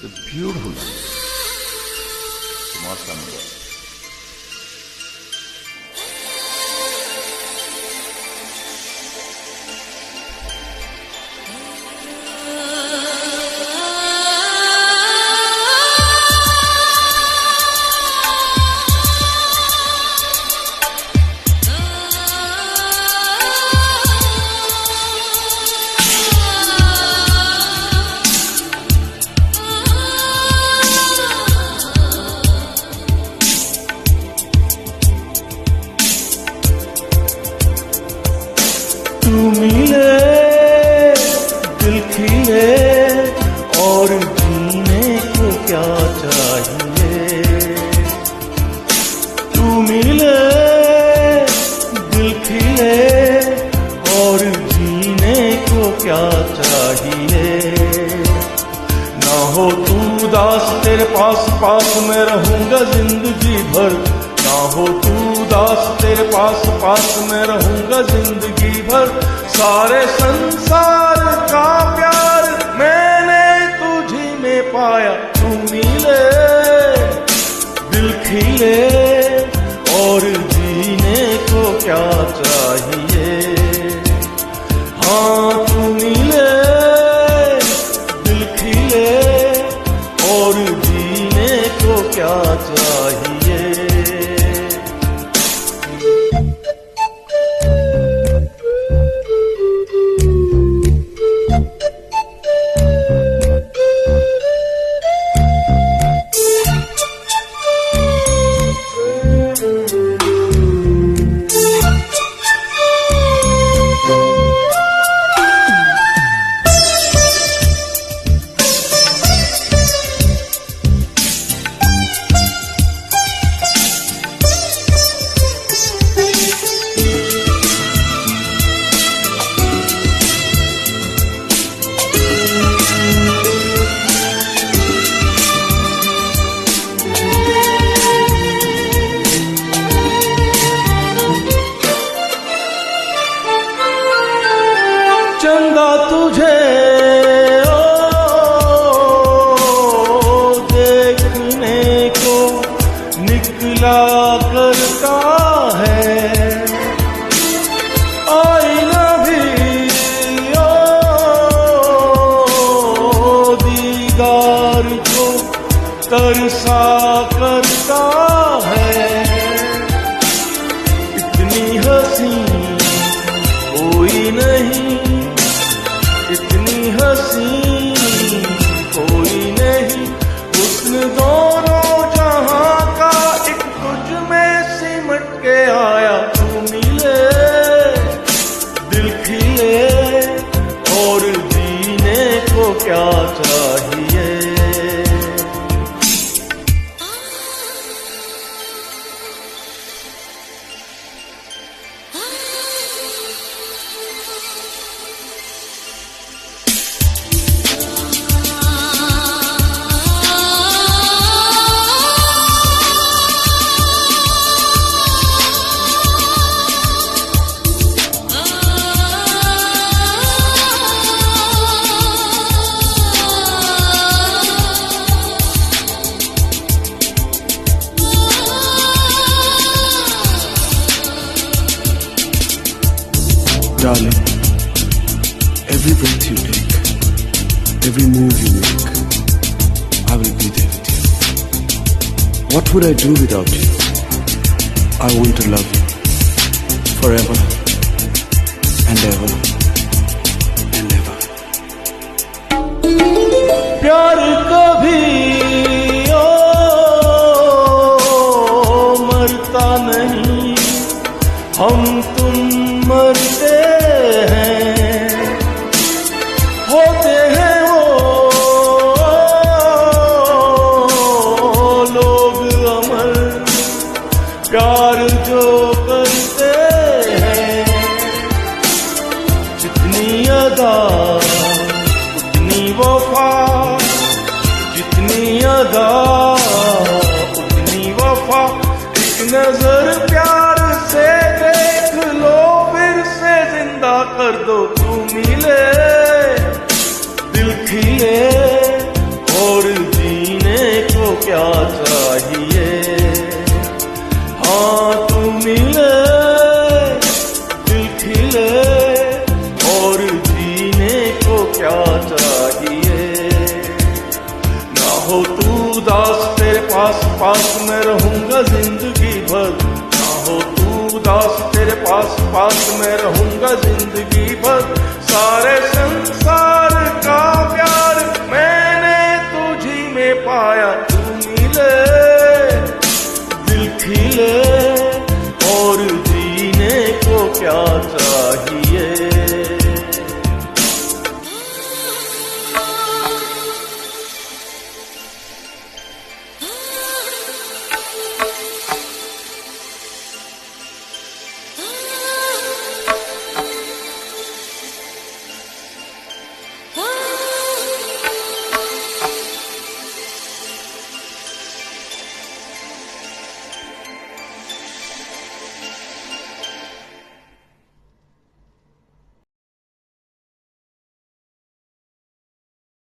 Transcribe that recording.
The beautiful Kumar Sanu. तू मिले दिल खिले और जीने को क्या चाहिए। तू मिले दिल खिले और जीने को क्या चाहिए। ना हो तू दास तेरे पास पास मैं रहूंगा जिंदगी भर। ना हो तू दास तेरे पास पास मैं रहूंगा जिंदगी भर। सारे संसार का प्यार मैंने तुझी में पाया। तू मिले दिल खिले और जीने को क्या चाहिए। हाँ तू मिले दिल खिले और जीने को क्या चाहिए। चंदा तुझे देखने को निकला करता है। आईना भी दीदार को तरसा करता है। इतनी हंसी कोई नहीं, इतनी हंसी कोई नहीं। हुस्न दोनों जहां का एक तुझ में सिमट के आया। तू मिले दिल खिले और जीने को क्या चाहिए। Darling, every breath you take, every move you make, I will be there with you. What would I do without you? I want to love you forever and ever and ever. प्यार कभी मरता नहीं, हम तुम मरते हैं। होते हैं वो लोग अमर प्यार जो करते हैं। जितनी अदा उतनी वफा, जितनी अदा उतनी वफा। एक नजर प्यार से देख लो फिर से जिंदा कर दो। तू मिले दिल खिले और क्या चाहिए। हाँ तू मिले, दिल खिले, और जीने को क्या चाहिए। ना हो तू उदास, तेरे पास पास मैं रहूंगा जिंदगी भर। ना हो तू उदास, तेरे पास पास मैं रहूंगा जिंदगी भर।